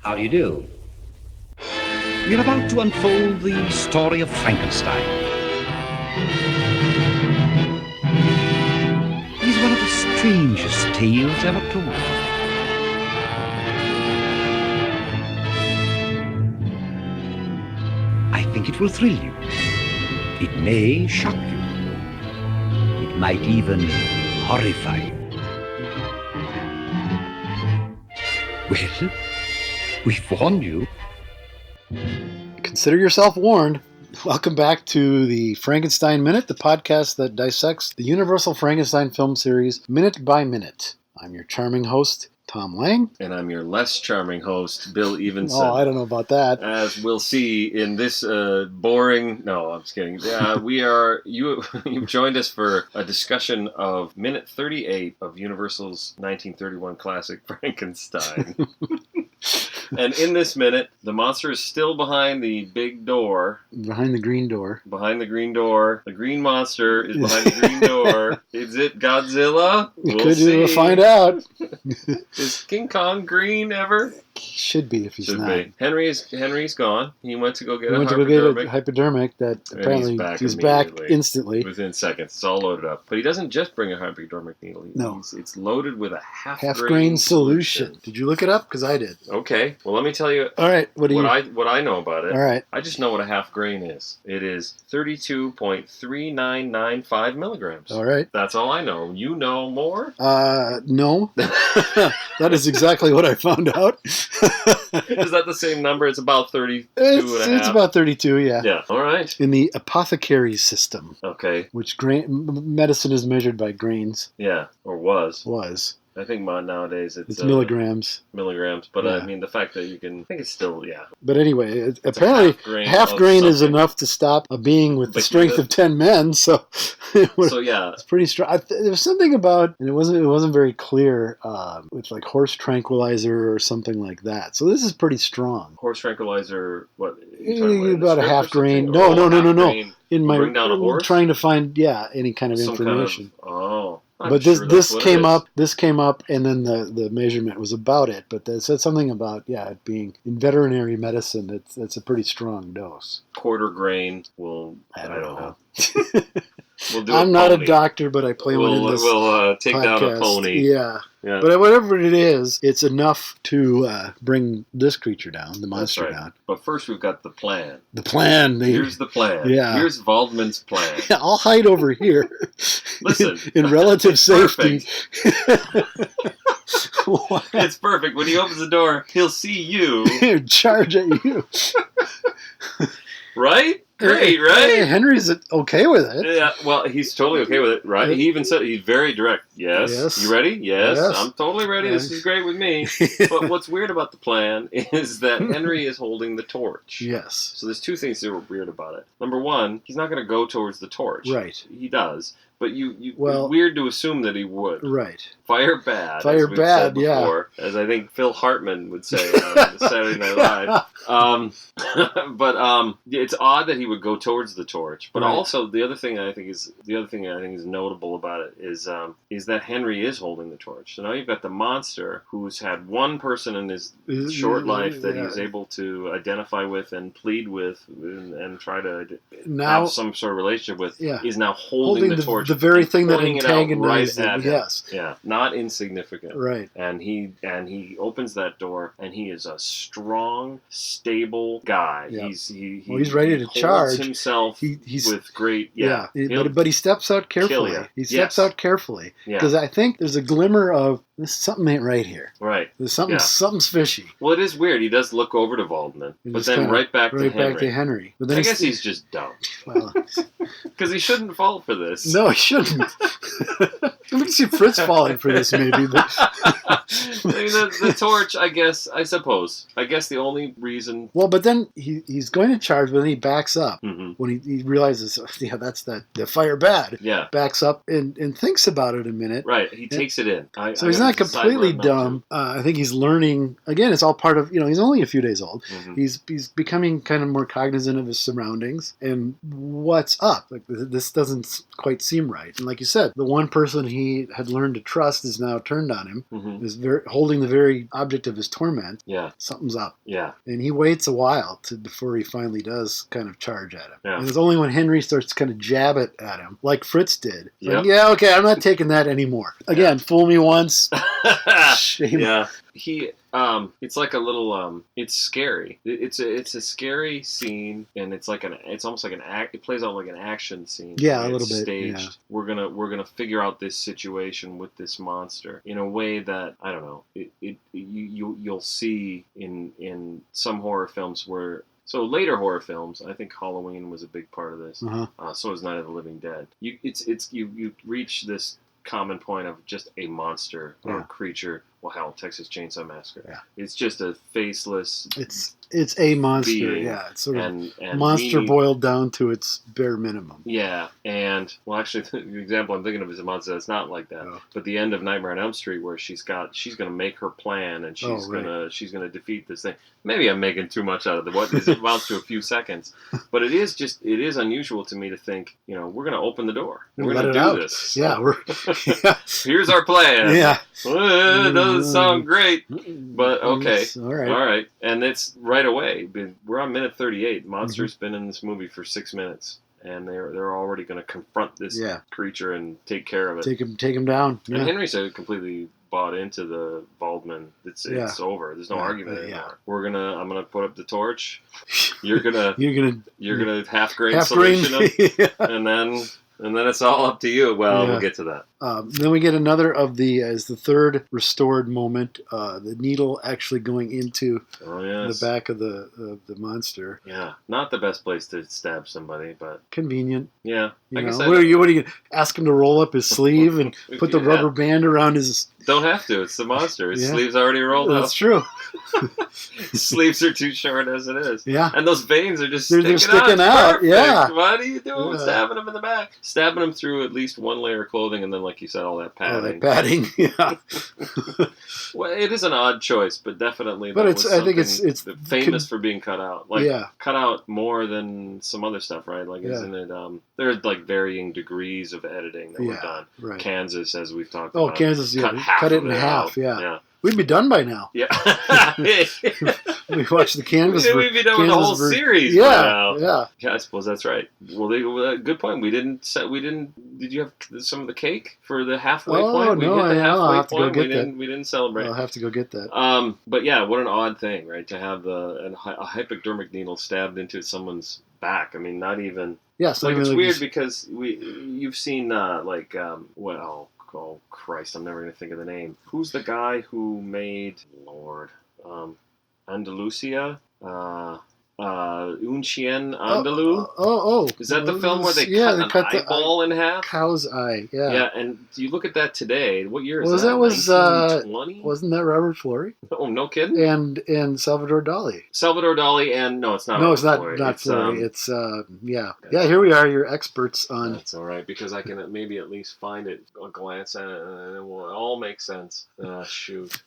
How do you do? We're about to unfold the story of Frankenstein. He's one of the strangest tales ever told. I think it will thrill you. It may shock you. It might even horrify you. Well, we've warned you. Consider yourself warned. Welcome back to the Frankenstein Minute, the podcast that dissects the Universal Frankenstein film series minute by minute. I'm your charming host, Tom Lang. And I'm your less charming host, Bill Evenson. Oh, I don't know about that. As we'll see in this boring... No, I'm just kidding. You've joined us for a discussion of minute 38 of Universal's 1931 classic Frankenstein. And in this minute, the monster is still behind the big door. Behind the green door. Behind the green door. The green monster is behind the green door. Is it Godzilla? We'll see. We'll find out. Is King Kong green ever? Should be if he's Should not. be. Henry's gone. He went to go get He went to go get a hypodermic that apparently he's back instantly. Within seconds. It's all loaded up. But he doesn't just bring a hypodermic needle. No. It's loaded with a half-grain solution. Did you look it up? Because I did. Okay. Well, let me tell you all right, what I know about it. All right. I just know what a half grain is. It is 32.3995 milligrams. All right. That's all I know. You know more? No. That is exactly what I found out. Is that the same number? It's about 32 and a half. It's about 32, yeah. Yeah. All right. In the apothecary system. Okay. Which medicine is measured by grains. Yeah. Or was. I think nowadays it's milligrams. Milligrams, but yeah. I mean the fact that you can, I think it's still, yeah. But anyway, apparently half grain is enough to stop a being with the strength of 10 men. So, yeah, it's pretty strong. There was something about, and it wasn't very clear. It's like horse tranquilizer or something like that. So this is pretty strong. Horse tranquilizer, what? About a half grain. No. In my bring down a horse? Trying to find any kind of information. But sure this came up, and then the measurement was about it. But they said something about it being in veterinary medicine. It's a pretty strong dose. Quarter grain will. I don't know. We'll do I'm not a doctor, but I play one in this. We'll take podcast. down a pony. Yeah. But whatever it is, it's enough to bring this creature down, the monster down. But first, we've got the plan. The plan. Here's the plan. Yeah. Here's Waldman's plan. Yeah, I'll hide over here. Listen. in relative safety. It's perfect. When he opens the door, he'll see you. Charge at you. Right? Great, right? Hey, Henry's okay with it. Yeah, well, he's totally okay with it, right? He even said he's very direct. Yes. You ready? Yes. I'm totally ready. This is great with me. But what's weird about the plan is that Henry is holding the torch. Yes. So there's two things that were weird about it. Number one, he's not going to go towards the torch. Right. He does. But it's weird to assume that he would. Right. Fire bad. Fire bad, before, as I think Phil Hartman would say on Saturday Night Live. But it's odd that he would go towards the torch. But also the other thing I think is notable about it is that Henry is holding the torch. So now you've got the monster who's had one person in his short life that he's able to identify with and plead with and try to have some sort of relationship with. Is now holding the torch. The very thing that antagonized him. Yes. Yeah. Not insignificant. Right. And he opens that door, and he is a strong, stable guy. Yep. He's ready to charge himself with great. But he steps out carefully. He steps out carefully because I think there's a glimmer of something ain't right here. Right. There's something's fishy. Well, it is weird. He does look over to Waldman, but then right back to Henry. But then I guess he's just dumb. Because he shouldn't fall for this. No, he shouldn't. We can see Fritz falling for this, maybe. But I mean, the torch, I suppose. I guess the only reason... Well, but then he's going to charge, but then he backs up. Mm-hmm. When he realizes, that's the fire bad. Yeah. Backs up and thinks about it a minute. Right, he takes it in. So he's not completely dumb. I think he's learning. Again, it's all part of, he's only a few days old. Mm-hmm. He's becoming kind of more cognizant of his surroundings and what's up. Like, this doesn't quite seem right. And like you said, the one person he had learned to trust is now turned on him. Mm-hmm. His holding the very object of his torment, Yeah. something's up. Yeah. And he waits a while before he finally does kind of charge at him. Yeah. And it's only when Henry starts to kind of jab it at him, like Fritz did. Yep. Like, yeah, okay, I'm not taking that anymore. Again, fool me once. Shame. Yeah. He it's like a little it's scary. It's a scary scene, and it's almost like it plays out like an action scene. Yeah, a little bit. Staged. Yeah. We're gonna figure out this situation with this monster in a way that, I don't know, you'll see in some horror films where. So later horror films, I think Halloween was a big part of this. So is Night of the Living Dead. You reach this common point of just a monster or a creature. Well, hell, Texas Chainsaw Massacre. Yeah. It's just a faceless. It's a monster. Being. Yeah, it's sort of and monster boiled down to its bare minimum. Yeah, and well, actually, the example I'm thinking of is a monster that's not like that. Oh. But the end of Nightmare on Elm Street, where she's gonna make her plan, and she's gonna defeat this thing. Maybe I'm making too much out of it. What it amounts to a few seconds, but it is unusual to me to think, we're gonna open the door. We're gonna do this. Yeah, Here's our plan. Yeah. It doesn't sound great, but okay. All right. And it's right away. We're on minute 38. Monster's been in this movie for 6 minutes, and they're already going to confront this creature and take care of it. Take him down. Yeah. And Henry said completely bought into the Baldwin. It's over. There's no argument anymore. I'm gonna put up the torch. You're gonna half grain solution it, and then it's all up to you. Well, we'll get to that. Then we get another of the third restored moment. The needle actually going into the back of the monster. Yeah, not the best place to stab somebody, but convenient. Yeah, what are you gonna ask him to roll up his sleeve and put the rubber band around his? Don't have to. It's the monster. His sleeve's already rolled up. That's true. His sleeves are too short as it is. Yeah, and those veins are just they're sticking out. Perfect. Yeah. What are you doing? Stabbing him in the back. Stabbing him through at least one layer of clothing, and then, like you said, all that padding. Yeah. Well, it is an odd choice, but definitely. But I think it's famous for being cut out. Cut out more than some other stuff, right? Like, isn't it? There are like varying degrees of editing that were done. Right. Kansas, as we've talked about. Oh, Kansas, cut it in half. Yeah. We'd be done by now. Yeah. We watched the Canvas. We'd be done with the whole series. Yeah. I suppose that's right. Well, good point. We didn't. Did you have some of the cake for the halfway point? No, I'll have to go get that. We didn't celebrate. I'll have to go get that. But yeah, what an odd thing, right? To have a hypodermic needle stabbed into someone's back. I mean, not even. Yeah, so it's weird because you've seen oh Christ, I'm never going to think of the name. Who's the guy who made Andalusia? Un Chien Andalou? Is that the film where they cut an eyeball in half? Cow's eye, yeah. Yeah, and you look at that today, what year is that? That was 1920? Wasn't that Robert Florey? Oh, no kidding? And Salvador Dali. Salvador Dali, and no, it's not. No, it's not Florey. It's yeah. Here we are, you're experts on. That's all right, because I can maybe at least find it, a glance at it, and it will all make sense. Shoot.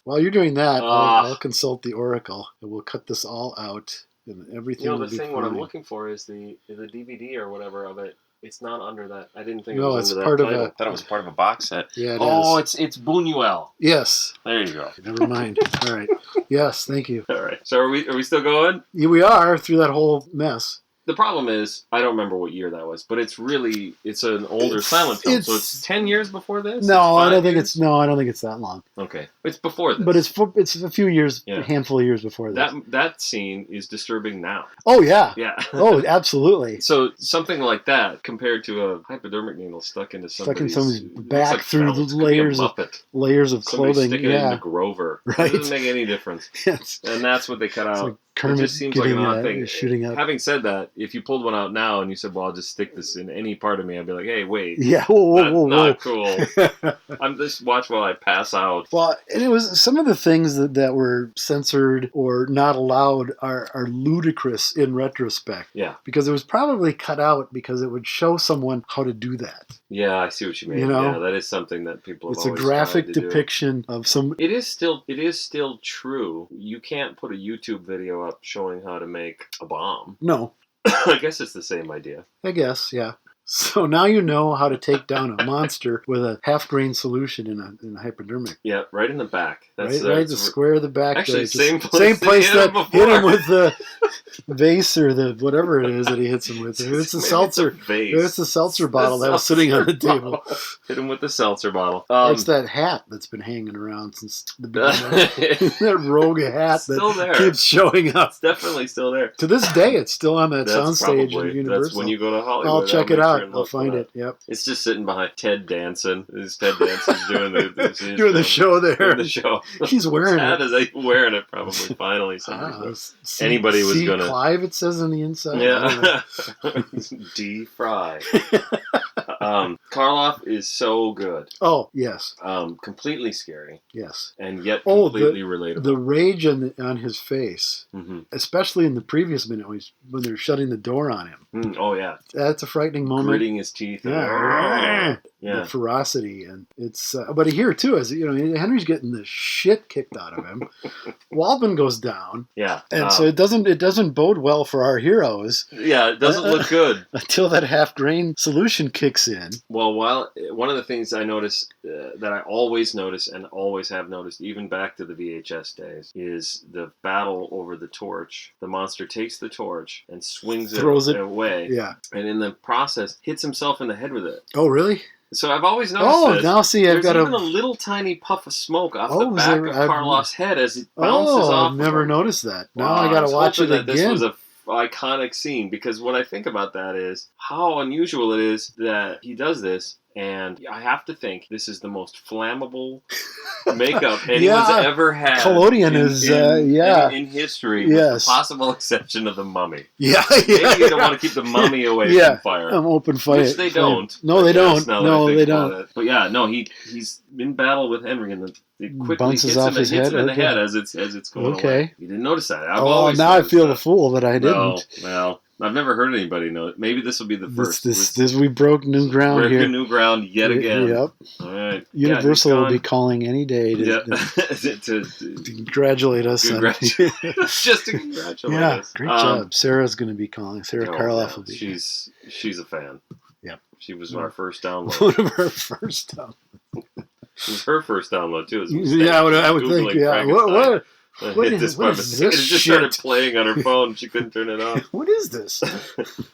While you're doing that, I'll consult the Oracle, and we'll cut this all out. And everything. The thing, what I'm looking for is the DVD or whatever of it. It's not under that. I didn't think it was under that title. I thought it was part of a box set. Yeah, it's Buñuel. Yes. There you go. Never mind. All right. Yes, thank you. All right. So are we still going? Yeah, we are through that whole mess. The problem is, I don't remember what year that was, but it's an older silent film. So it's 10 years before this? No, I don't think it's that long. Okay. It's before this. But it's a few years, a handful of years before this. That scene is disturbing now. Oh, yeah. Yeah. Oh, absolutely. So something like that compared to a hypodermic needle stuck into somebody's back through the layers of clothing. Sticking it into Grover. Right. It doesn't make any difference. Yes. And that's what they cut out. Like Kermit it just seems like an odd thing. Shooting up. Having said that, if you pulled one out now and you said, well, I'll just stick this in any part of me, I'd be like, hey, wait. Yeah, whoa. Not cool. I'm just watch while I pass out. Well, and it was some of the things that were censored or not allowed are ludicrous in retrospect. Yeah. Because it was probably cut out because it would show someone how to do that. Yeah, I see what you mean. Yeah, that is something that people have always It's a graphic depiction of some... It is still true. You can't put a YouTube video up showing how to make a bomb. No. I guess it's the same idea. I guess, yeah. So now you know how to take down a monster with a half-grain solution in a hypodermic. Yeah, right in the back. Right, the square of the back. Actually, there. same place that hit him with the vase or the whatever it is that he hits him with. It's the seltzer. It's the seltzer bottle that was sitting on the table. Hit him with the seltzer bottle. Or it's that hat that's been hanging around since the beginning. That rogue hat that keeps showing up. It's definitely still there. To this day, it's still on that soundstage in Universal. That's when you go to Hollywood. I'll check it out. I'll find it. Yep. It's just sitting behind Ted Danson. Ted Danson's doing the show there. Doing the show. He's wearing it. He's wearing it probably finally. Anybody was going to. Clive, it says on the inside. Yeah. D. Fry. Karloff is so good. Oh, yes. Completely scary. Yes. And yet completely relatable. The rage on his face, especially in the previous minute when they're shutting the door on him. Oh, yeah. That's a frightening moment. Gritting his teeth. Yeah. The ferocity. And it's, but here, too, as Henry's getting the shit kicked out of him. Waldman goes down. Yeah. And so it doesn't bode well for our heroes. Yeah, it doesn't look good. Until that half-grain solution kicks in. Well, one of the things I notice that I always notice and always have noticed, even back to the VHS days, is the battle over the torch. The monster takes the torch and throws it away. Yeah. And in the process, hits himself in the head with it. Oh, really? So I've always noticed this. Now see, I've got even a little tiny puff of smoke off the back of Karloff's head as it bounces off. I've never noticed that. Now I got to watch it again. This was a iconic scene, because what I think about that is how unusual it is that he does this. And I have to think this is the most flammable makeup anyone's ever had. Collodion in history, with the possible exception of the Mummy. Yeah. Maybe you don't want to keep the Mummy away from fire. Open fire. Which they don't. No, they don't. No, they don't. But yeah, no, he's in battle with Henry, and it quickly bounces hits off him, his hits head. him in the head as it's going away. You didn't notice that. Now I feel the fool that I didn't. Well, I've never heard anybody know it. Maybe this will be the first. This we broke new ground here. New ground yet again. Yep. All right. Universal will be calling any day to congratulate us. Just to congratulate us. Great job. Sarah's going to be calling. Sarah Karloff will be. She's a fan. Yep. She was our first download. One of our first downloads. It was her first download too. I would think. Yeah. What? What is this it just started playing on her phone. She couldn't turn it off. What is this?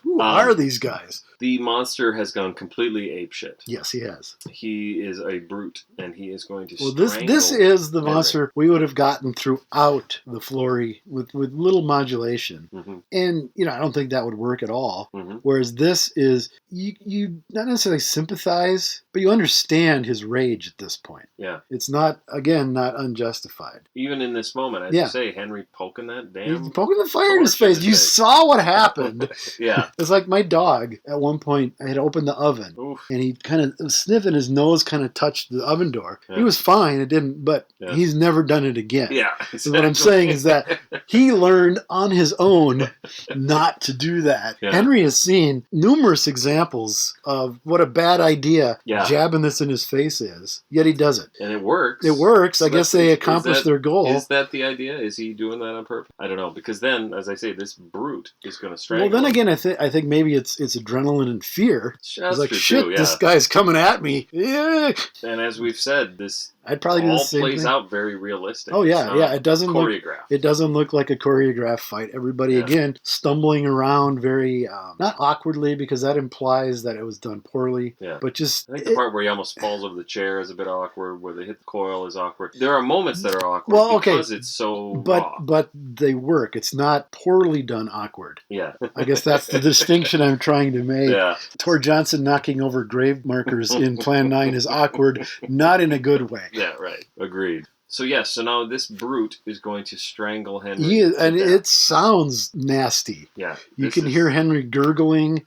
Who are these guys? The monster has gone completely apeshit. Yes, he has. He is a brute, and he is going to this is the monster we would have gotten throughout the Flory with little modulation. Mm-hmm. And, I don't think that would work at all. Mm-hmm. Whereas this is, you not necessarily sympathize, but you understand his rage at this point. Yeah. It's not unjustified. Even in this moment, I have to say, Henry poking that damn... He's poking the fire in his face. You saw what happened. Yeah. It's like my dog, at one point, I had opened the oven. Oof. And he kind of sniffing, his nose kind of touched the oven door. Yeah. He was fine. It didn't, but he's never done it again. Yeah. Exactly. So what I'm saying is that he learned on his own not to do that. Yeah. Henry has seen numerous examples of what a bad idea jabbing this in his face is, yet he does it. And it works. It works. So I guess they accomplished their goal. Is that the idea? Is he doing that on purpose? I don't know. Because then, as I say, this brute is going to strangle Well, then him. again, I think maybe it's adrenaline and fear. That's like, true shit, too, this guy's coming at me. Yeah. And as we've said, this I'd probably do the all same plays thing. out very realistic. Oh yeah. It doesn't choreographed. It doesn't look like a choreographed fight. Everybody again stumbling around very not awkwardly, because that implies that it was done poorly. Yeah. But just I think the part where he almost falls over the chair is a bit awkward. Where they hit the coil is awkward. There are moments that are awkward because it's so raw. But they work. It's not poorly done awkward. Yeah. I guess that's the distinction I'm trying to make. Yeah. Tor Johnson knocking over grave markers in Plan 9 is awkward, not in a good way. Yeah, right. Agreed. So so now this brute is going to strangle Henry. It sounds nasty. Yeah. You can hear Henry gurgling,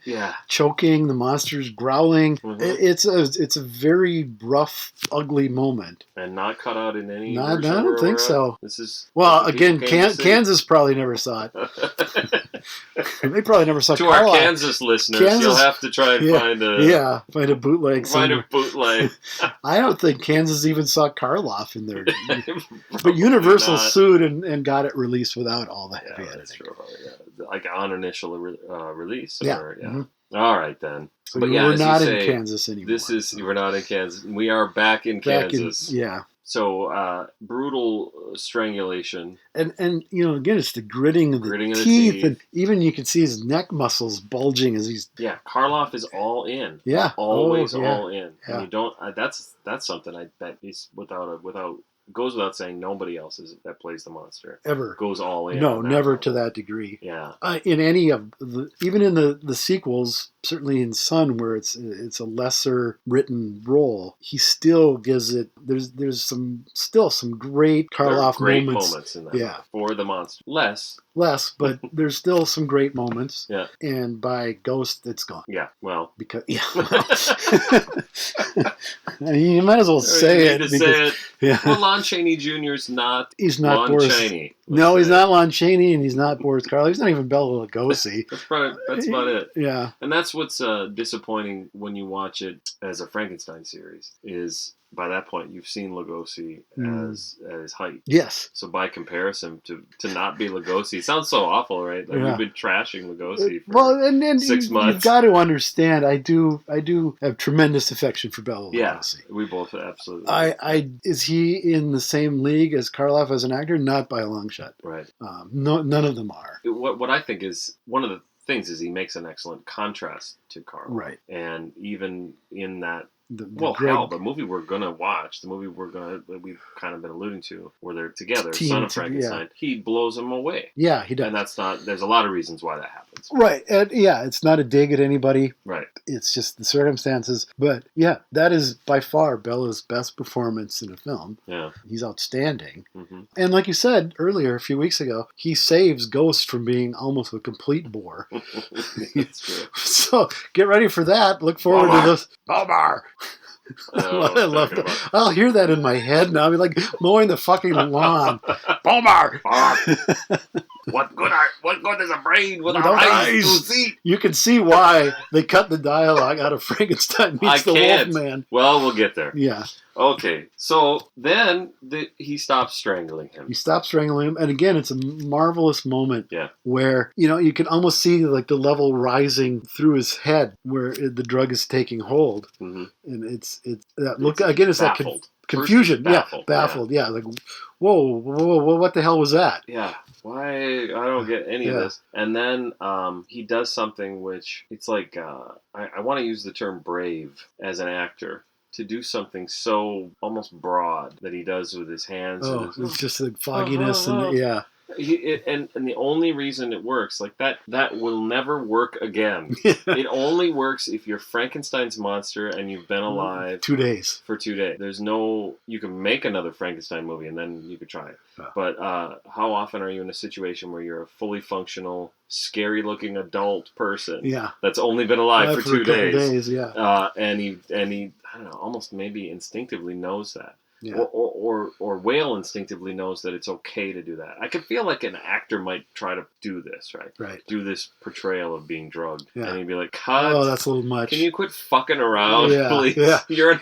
choking, the monster's growling. Mm-hmm. It's a very rough, ugly moment. And not cut out in any I don't think so. This is again, Kansas probably never saw it. They probably never saw To Karloff. our Kansas listeners, you'll have to try and find a bootleg. Find a bootleg. I don't think Kansas even saw Karloff in there. But Universal sued and got it released without all the heavy editing. True. Yeah. Like on initial release. Yeah. Or, Mm-hmm. All right then. So But we're as you not in say, Kansas anymore. We're not in Kansas. We are back in Kansas. Yeah. So brutal strangulation. And again, it's the gritting of the teeth, and even you can see his neck muscles bulging as he's. Yeah, Karloff is all in. Yeah, always all in. Yeah. And you don't. That's something I bet he's without goes without saying. Nobody else that plays the monster ever goes all in. No, never level. to that degree. Yeah. In any of even in the sequels, certainly in Son, where it's a lesser written role, he still gives it. There's still some great Karloff moments in that. Yeah. For the monster. Less, but there's still some great moments. Yeah. And by Ghost, it's gone. Yeah. Well. Because you might as well say it. Yeah. Well, Lon Chaney Jr. is not. He's not Lon Boris. Chaney. No, he's not Lon Chaney, and he's not Boris Karloff. He's not even Bela Lugosi. That's about it. Yeah. And that's what's disappointing when you watch it as a Frankenstein series is. By that point, you've seen Lugosi at his height. Yes. So by comparison, to not be Lugosi, it sounds so awful, right? Like We've been trashing Lugosi for and 6 months. You've got to understand, I do have tremendous affection for Bela Lugosi. Yeah, we both absolutely. Is he in the same league as Karloff as an actor? Not by a long shot. Right. None of them are. What I think is one of the things is he makes an excellent contrast to Karloff. Right. And even in that. The movie we're gonna watch, we've kind of been alluding to, where they're together, Son of Frankenstein. Yeah. He blows him away. Yeah, he does. And that's not. There's a lot of reasons why that happens. Right. And it's not a dig at anybody. Right. It's just the circumstances. But yeah, that is by far Bela's best performance in a film. Yeah. He's outstanding. Mm-hmm. And like you said earlier, a few weeks ago, he saves Ghost from being almost a complete bore. That's true. So get ready for that. Look forward to this. Bomar! I love that. I'll hear that in my head now. I'll be like mowing the fucking lawn. Bomar! What good is a brain without eyes to see? You can see why they cut the dialogue out of Frankenstein meets the Wolfman. Well, we'll get there. Yeah. Okay, so then he stops strangling him. He stops strangling him, and again, it's a marvelous moment. Yeah. Where you can almost see like the level rising through his head, where the drug is taking hold, and it's that look again. It's baffled. That confusion. Baffled. Yeah. Like, whoa, what the hell was that? Yeah. Why? I don't get any of this. And then he does something which it's like I want to use the term brave as an actor. To do something so almost broad that he does with his hands. It's just the fogginess and yeah. And the only reason it works like that will never work again. It only works if you're Frankenstein's monster and you've been alive 2 days. For 2 days. There's no you can make another Frankenstein movie and then you could try it. But how often are you in a situation where you're a fully functional, scary looking adult person that's only been alive for 2 days? And he I don't know, almost maybe instinctively knows that. Yeah. Or Whale instinctively knows that it's okay to do that. I could feel like an actor might try to do this, right? Right. Do this portrayal of being drugged. Yeah. And he'd be like, cut. Oh, that's a little much. Can you quit fucking around, please? Yeah. You're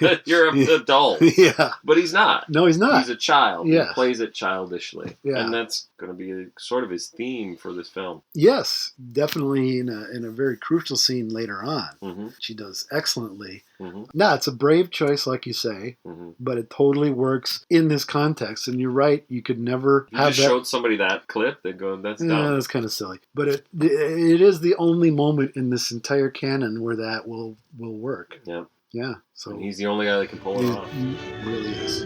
an adult. Yeah. But he's not. No, he's not. He's a child. Yeah. He plays it childishly. Yeah. And that's going to be sort of his theme for this film. Yes. Definitely in a very crucial scene later on. Mm-hmm. She does excellently. Mm-hmm. No, it's a brave choice, like you say, but it totally works in this context. And you're right, you could never have that. You just showed somebody that clip, they'd go, that's dumb. Yeah, that's kind of silly. But it is the only moment in this entire canon where that will work. Yeah. Yeah. So and he's the only guy that can pull it off. He really is.